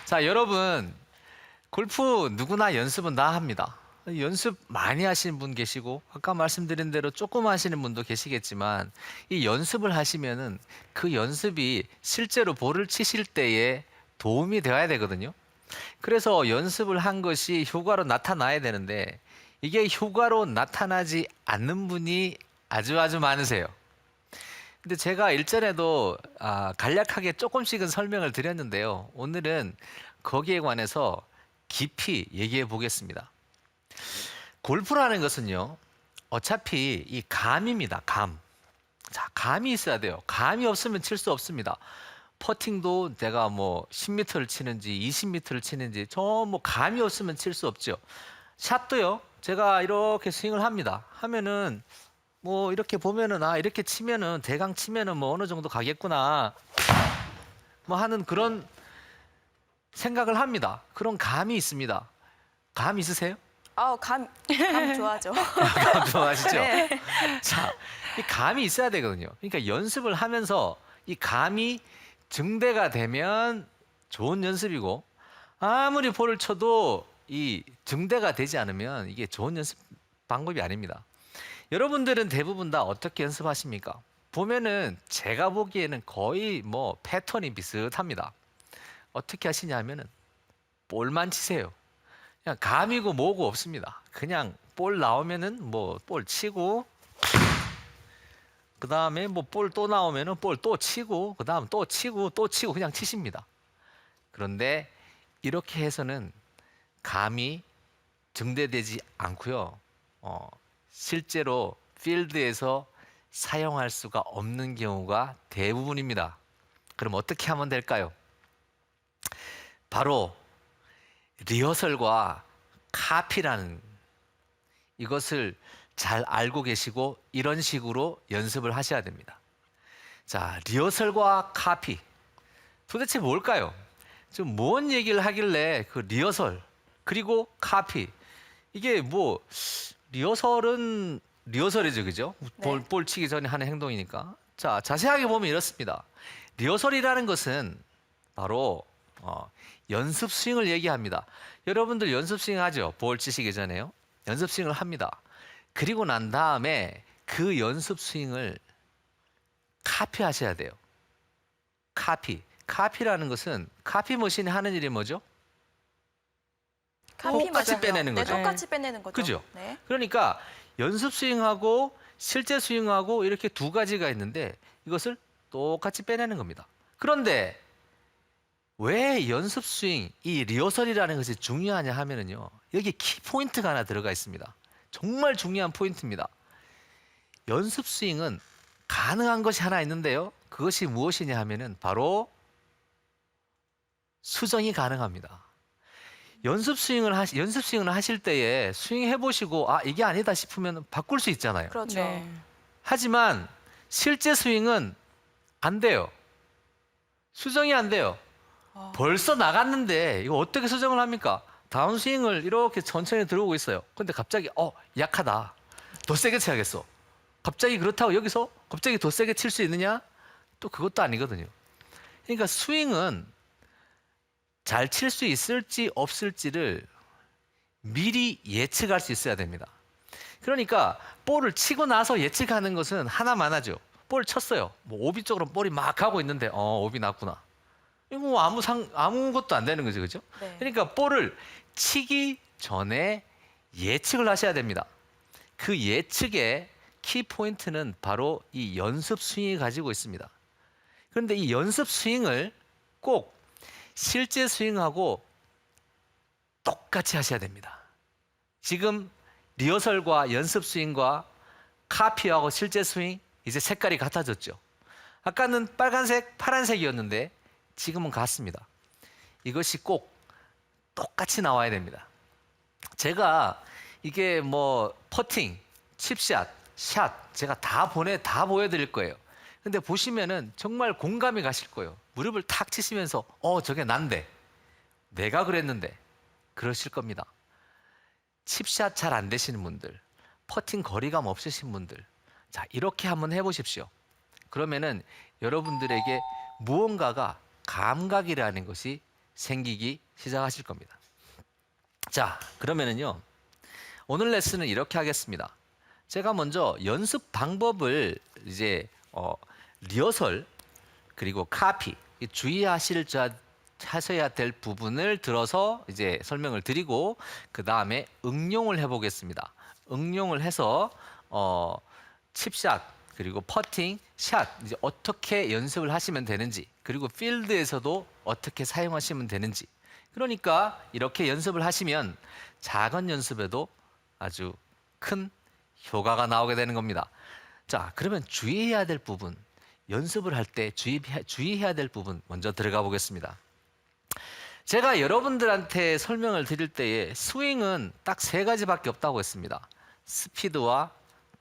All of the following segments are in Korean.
자, 여러분, 골프 누구나 연습은 다 합니다. 연습 많이 하시는 분 계시고, 아까 말씀드린 대로 조금 하시는 분도 계시겠지만, 이 연습을 하시면은 그 연습이 실제로 볼을 치실 때에 도움이 되어야 되거든요. 그래서 연습을 한 것이 효과로 나타나야 되는데, 이게 효과로 나타나지 않는 분이 아주 많으세요. 근데 제가 일전에도 간략하게 조금씩은 설명을 드렸는데요. 오늘은 거기에 관해서 깊이 얘기해 보겠습니다. 골프라는 것은요, 어차피 이 감입니다. 감. 자, 감이 있어야 돼요. 감이 없으면 칠 수 없습니다. 퍼팅도 내가 뭐 10m를 치는지 20m를 치는지 저 뭐 감이 없으면 칠 수 없죠. 샷도요. 제가 이렇게 스윙을 합니다. 하면은 뭐 이렇게 보면은 이렇게 치면은 대강 치면은 뭐 어느 정도 가겠구나 뭐 하는 그런 생각을 합니다. 그런 감이 있습니다. 감 있으세요? 감 좋아하죠. 감 좋아하시죠? 네. 자, 이 감이 있어야 되거든요. 그러니까 연습을 하면서 이 감이 증대가 되면 좋은 연습이고, 아무리 볼을 쳐도 이 증대가 되지 않으면 이게 좋은 연습 방법이 아닙니다. 여러분들은 대부분 다 어떻게 연습하십니까? 보면은 제가 보기에는 거의 뭐 패턴이 비슷합니다. 어떻게 하시냐면은 볼만 치세요. 그냥 감이고 뭐고 없습니다. 그냥 볼 나오면은 뭐 볼 치고, 그 다음에 뭐 볼 또 나오면은 볼 또 치고, 그 다음 또 치고 또 치고 그냥 치십니다. 그런데 이렇게 해서는 감이 증대되지 않고요. 실제로 필드에서 사용할 수가 없는 경우가 대부분입니다. 그럼 어떻게 하면 될까요? 바로 리허설과 카피라는 이것을 잘 알고 계시고 이런 식으로 연습을 하셔야 됩니다. 자, 리허설과 카피. 도대체 뭘까요? 좀 뭔 얘기를 하길래 그 리허설 그리고 카피 이게 뭐 리허설은 리허설이죠, 그죠? 네. 볼 치기 전에 하는 행동이니까. 자, 자세하게 보면 이렇습니다. 리허설이라는 것은 바로 연습 스윙을 얘기합니다. 여러분들 연습 스윙 하죠? 볼 치시기 전에요. 연습 스윙을 합니다. 그리고 난 다음에 그 연습 스윙을 카피하셔야 돼요. 카피. 카피라는 것은 카피 머신이 하는 일이 뭐죠? 똑같이 맞아요. 빼내는 네, 거죠. 똑같이 빼내는 거죠. 그죠? 네. 그러니까 연습 스윙하고 실제 스윙하고 이렇게 두 가지가 있는데 이것을 똑같이 빼내는 겁니다. 그런데 왜 연습 스윙, 이 리허설이라는 것이 중요하냐 하면은요. 여기 키 포인트가 하나 들어가 있습니다. 정말 중요한 포인트입니다. 연습 스윙은 가능한 것이 하나 있는데요. 그것이 무엇이냐 하면은 바로 수정이 가능합니다. 연습 스윙을 하실 때에 스윙 해보시고 이게 아니다 싶으면 바꿀 수 있잖아요. 그렇죠. 네. 하지만 실제 스윙은 안 돼요. 수정이 안 돼요. 벌써 나갔는데 이거 어떻게 수정을 합니까? 다운 스윙을 이렇게 천천히 들어오고 있어요. 근데 갑자기 약하다. 더 세게 쳐야겠어. 갑자기 그렇다고 여기서 갑자기 더 세게 칠 수 있느냐? 또 그것도 아니거든요. 그러니까 스윙은 잘 칠 수 있을지 없을지를 미리 예측할 수 있어야 됩니다. 그러니까 볼을 치고 나서 예측하는 것은 하나만 하죠. 볼 쳤어요. 뭐 오비 쪽으로 볼이 막 가고 있는데 오비 났구나. 이거 뭐 아무것도 안 되는 거죠, 그죠? 네. 그러니까 볼을 치기 전에 예측을 하셔야 됩니다. 그 예측의 키 포인트는 바로 이 연습 스윙이 가지고 있습니다. 그런데 이 연습 스윙을 꼭 실제 스윙하고 똑같이 하셔야 됩니다. 지금 리허설과 연습 스윙과 카피하고 실제 스윙 이제 색깔이 같아졌죠. 아까는 빨간색, 파란색이었는데 지금은 같습니다. 이것이 꼭 똑같이 나와야 됩니다. 제가 이게 뭐 퍼팅, 칩샷, 샷 제가 다 보여드릴 거예요. 근데 보시면은 정말 공감이 가실 거예요. 무릎을 탁 치시면서 저게 난데 내가 그랬는데 그러실 겁니다. 칩샷 잘 안 되시는 분들, 퍼팅 거리감 없으신 분들, 자 이렇게 한번 해보십시오. 그러면은 여러분들에게 무언가가 감각이라는 것이 생기기 시작하실 겁니다. 자, 그러면은요. 오늘 레슨은 이렇게 하겠습니다. 제가 먼저 연습 방법을 이제 리허설 그리고 카피 하셔야 될 부분을 들어서 이제 설명을 드리고 그 다음에 응용을 해보겠습니다. 응용을 해서 칩샷 그리고 퍼팅, 샷 이제 어떻게 연습을 하시면 되는지 그리고 필드에서도 어떻게 사용하시면 되는지 그러니까 이렇게 연습을 하시면 작은 연습에도 아주 큰 효과가 나오게 되는 겁니다. 자, 그러면 주의해야 될 부분, 연습을 할 때 주의해야 될 부분 먼저 들어가 보겠습니다. 제가 여러분들한테 설명을 드릴 때에 스윙은 딱 세 가지밖에 없다고 했습니다. 스피드와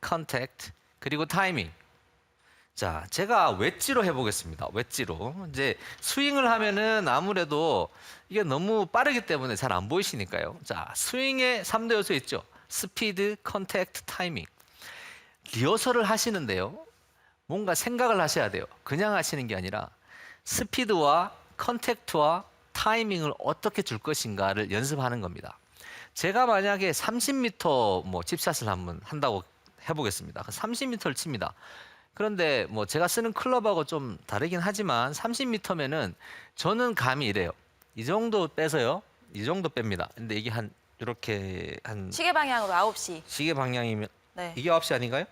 컨택트 그리고 타이밍. 자, 제가 웨지로 해보겠습니다. 웨지로. 이제 스윙을 하면은 아무래도 이게 너무 빠르기 때문에 잘 안 보이시니까요. 자, 스윙의 3대 요소 있죠. 스피드, 컨택트, 타이밍. 리허설을 하시는데요. 뭔가 생각을 하셔야 돼요. 그냥 하시는 게 아니라 스피드와 컨택트와 타이밍을 어떻게 줄 것인가를 연습하는 겁니다. 제가 만약에 30m 뭐 칩샷을 한번 한다고 해보겠습니다. 30m를 칩니다. 그런데 뭐 제가 쓰는 클럽하고 좀 다르긴 하지만 30m면은 저는 감이 이래요. 이 정도 빼서요. 이 정도 뺍니다. 근데 이게 한 이렇게 한 시계 방향으로 9시. 시계 방향이면 네. 이게 9시 아닌가요?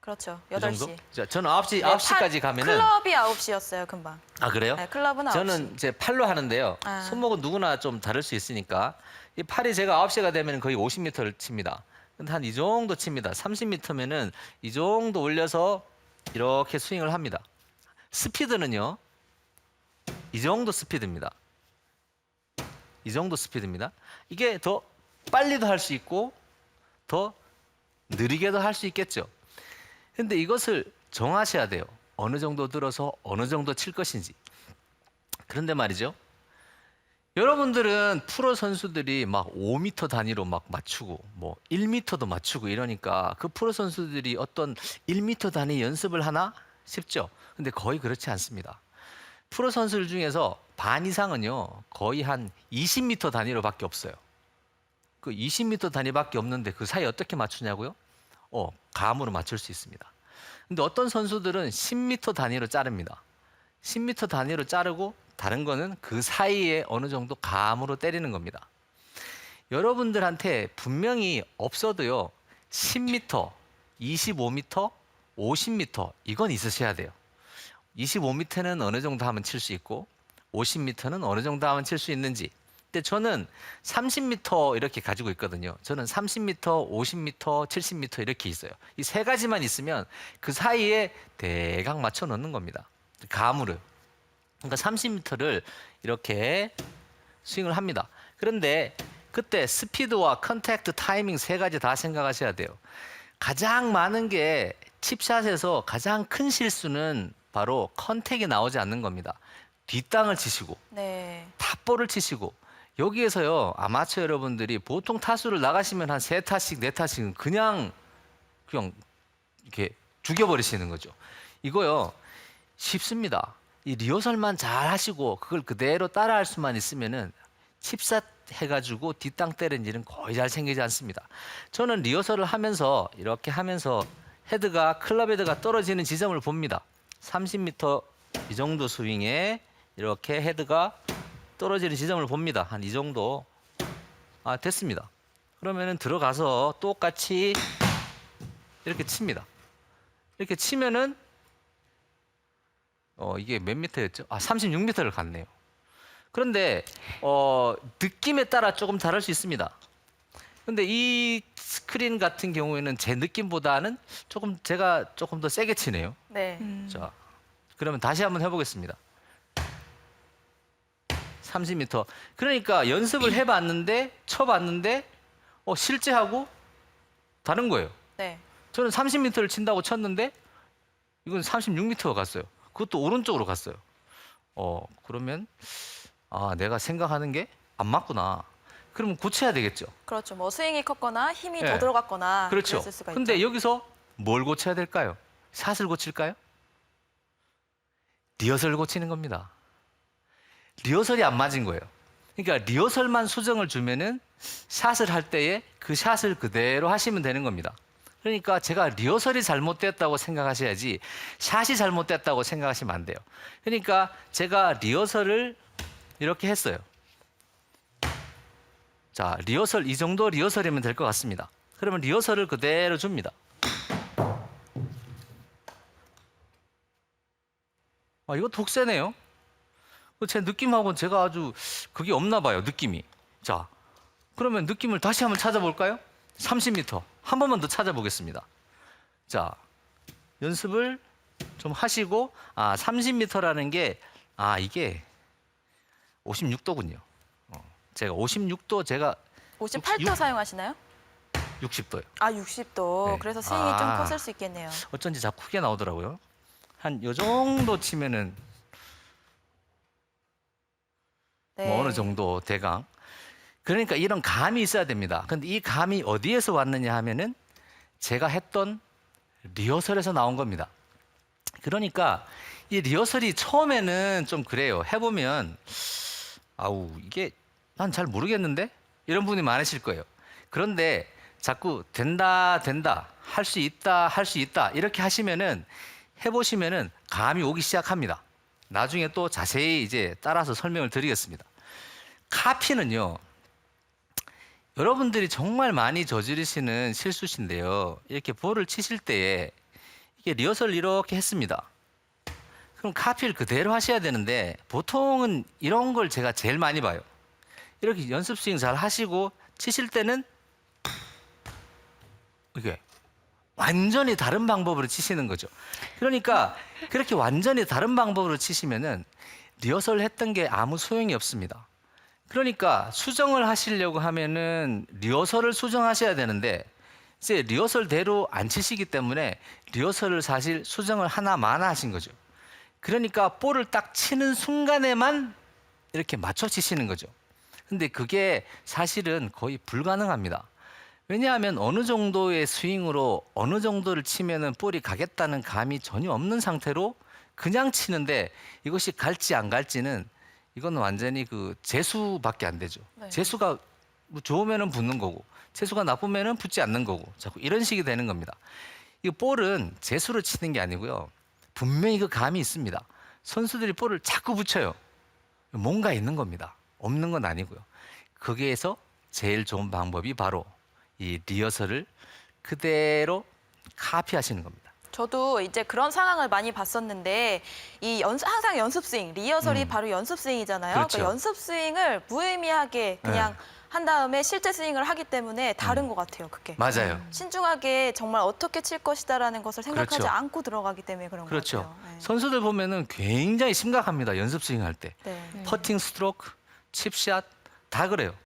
그렇죠. 이 정도? 8시. 자, 저는 9시 네, 9시까지 가면은 클럽이 9시였어요, 금방. 아, 그래요? 네, 클럽은 9시. 저는 이제 팔로 하는데요. 아. 손목은 누구나 좀 다를 수 있으니까 이 팔이 제가 9시가 되면 거의 50m를 칩니다. 근데 한 이 정도 칩니다. 30m면은 이 정도 올려서 이렇게 스윙을 합니다. 스피드는요. 이 정도 스피드입니다. 이 정도 스피드입니다. 이게 더 빨리도 할 수 있고 더 느리게도 할 수 있겠죠. 근데 이것을 정하셔야 돼요. 어느 정도 들어서 어느 정도 칠 것인지. 그런데 말이죠. 여러분들은 프로 선수들이 막 5m 단위로 막 맞추고 뭐 1m도 맞추고 이러니까 그 프로 선수들이 어떤 1m 단위 연습을 하나 싶죠. 근데 거의 그렇지 않습니다. 프로 선수들 중에서 반 이상은요. 거의 한 20m 단위로밖에 없어요. 그 20m 단위밖에 없는데 그 사이 어떻게 맞추냐고요? 감으로 맞출 수 있습니다. 근데 어떤 선수들은 10m 단위로 자릅니다. 10m 단위로 자르고 다른 거는 그 사이에 어느 정도 감으로 때리는 겁니다. 여러분들한테 분명히 없어도요. 10m, 25m, 50m 이건 있으셔야 돼요. 25m는 어느 정도 하면 칠 수 있고 50m는 어느 정도 하면 칠 수 있는지. 근데 저는 30m 이렇게 가지고 있거든요. 저는 30m, 50m, 70m 이렇게 있어요. 이 세 가지만 있으면 그 사이에 대강 맞춰 놓는 겁니다. 감으로. 그러니까 30m를 이렇게 스윙을 합니다. 그런데 그때 스피드와 컨택트, 타이밍 세 가지 다 생각하셔야 돼요. 가장 많은 게 칩샷에서 가장 큰 실수는 바로 컨택이 나오지 않는 겁니다. 뒷땅을 치시고 네. 탑볼을 치시고 여기에서요 아마추어 여러분들이 보통 타수를 나가시면 한 세 타씩 네 타씩은 그냥 이렇게 죽여버리시는 거죠. 이거요 쉽습니다. 이 리허설만 잘 하시고 그걸 그대로 따라할 수만 있으면은 칩샷 해가지고 뒷땅 때리는 일은 거의 잘 생기지 않습니다. 저는 리허설을 하면서 이렇게 하면서 헤드가 클럽 헤드가 떨어지는 지점을 봅니다. 30m 이 정도 스윙에 이렇게 헤드가 떨어지는 지점을 봅니다. 한 이 정도. 됐습니다. 그러면은 들어가서 똑같이 이렇게 칩니다. 이렇게 치면은 이게 몇 미터였죠? 36m를 갔네요. 그런데 느낌에 따라 조금 다를 수 있습니다. 근데 이 스크린 같은 경우에는 제 느낌보다는 제가 조금 더 세게 치네요. 네. 자, 그러면 다시 한번 해보겠습니다. 30m. 그러니까 연습을 해봤는데 쳐봤는데 실제하고 다른 거예요. 네. 저는 30m를 친다고 쳤는데 이건 36m가 갔어요. 그것도 오른쪽으로 갔어요. 그러면 내가 생각하는 게 안 맞구나. 그러면 고쳐야 되겠죠. 그렇죠. 뭐 스윙이 컸거나 힘이 네. 더 들어갔거나 그렇죠. 그랬을 수가 근데 있죠. 여기서 뭘 고쳐야 될까요? 샷을 고칠까요? 리허설 고치는 겁니다. 리허설이 안 맞은 거예요. 그러니까 리허설만 수정을 주면은 샷을 할 때에 그 샷을 그대로 하시면 되는 겁니다. 그러니까 제가 리허설이 잘못됐다고 생각하셔야지 샷이 잘못됐다고 생각하시면 안 돼요. 그러니까 제가 리허설을 이렇게 했어요. 자, 리허설 이 정도 리허설이면 될 것 같습니다. 그러면 리허설을 그대로 줍니다. 이거 독세네요. 제 느낌하고는 제가 아주 그게 없나 봐요, 느낌이. 자, 그러면 느낌을 다시 한번 찾아볼까요? 30m. 한 번만 더 찾아보겠습니다. 자, 연습을 좀 하시고, 30m라는 게, 이게 56도군요. 제가 56도, 제가 58도 사용하시나요? 60도요. 60도. 네. 그래서 스윙이 좀 컸을 수 있겠네요. 어쩐지 자꾸 크게 나오더라고요. 한 요 정도 치면은 네. 뭐 어느 정도 대강. 그러니까 이런 감이 있어야 됩니다. 근데 이 감이 어디에서 왔느냐 하면은 제가 했던 리허설에서 나온 겁니다. 그러니까 이 리허설이 처음에는 좀 그래요. 해보면 이게 난 잘 모르겠는데? 이런 분이 많으실 거예요. 그런데 자꾸 된다 할 수 있다 이렇게 하시면은 해보시면은 감이 오기 시작합니다. 나중에 또 자세히 이제 따라서 설명을 드리겠습니다. 카피는요, 여러분들이 정말 많이 저지르시는 실수신데요. 이렇게 볼을 치실 때에 이게 리허설 이렇게 했습니다. 그럼 카피를 그대로 하셔야 되는데 보통은 이런 걸 제가 제일 많이 봐요. 이렇게 연습 스윙 잘 하시고 치실 때는 이게 완전히 다른 방법으로 치시는 거죠. 그러니까 그렇게 완전히 다른 방법으로 치시면은 리허설 했던 게 아무 소용이 없습니다. 그러니까 수정을 하시려고 하면은 리허설을 수정하셔야 되는데 이제 리허설대로 안 치시기 때문에 리허설을 사실 수정을 하나만 하신 거죠. 그러니까 볼을 딱 치는 순간에만 이렇게 맞춰 치시는 거죠. 근데 그게 사실은 거의 불가능합니다. 왜냐하면 어느 정도의 스윙으로 어느 정도를 치면은 볼이 가겠다는 감이 전혀 없는 상태로 그냥 치는데 이것이 갈지 안 갈지는 이건 완전히 그 재수밖에 안 되죠. 네. 재수가 뭐 좋으면은 붙는 거고 재수가 나쁘면은 붙지 않는 거고 자꾸 이런 식이 되는 겁니다. 이 볼은 재수로 치는 게 아니고요. 분명히 그 감이 있습니다. 선수들이 볼을 자꾸 붙여요. 뭔가 있는 겁니다. 없는 건 아니고요. 거기에서 제일 좋은 방법이 바로 이 리허설을 그대로 카피하시는 겁니다. 저도 이제 그런 상황을 많이 봤었는데 항상 연습 스윙, 리허설이 바로 연습 스윙이잖아요. 그렇죠. 그러니까 연습 스윙을 무의미하게 그냥 한 다음에 실제 스윙을 하기 때문에 다른 것 같아요, 그게. 맞아요. 신중하게 정말 어떻게 칠 것이다라는 것을 생각하지 그렇죠. 않고 들어가기 때문에 그런 것 그렇죠. 같아요. 네. 선수들 보면은 굉장히 심각합니다. 연습 스윙 할 때. 네. 퍼팅 스트로크, 칩샷 다 그래요.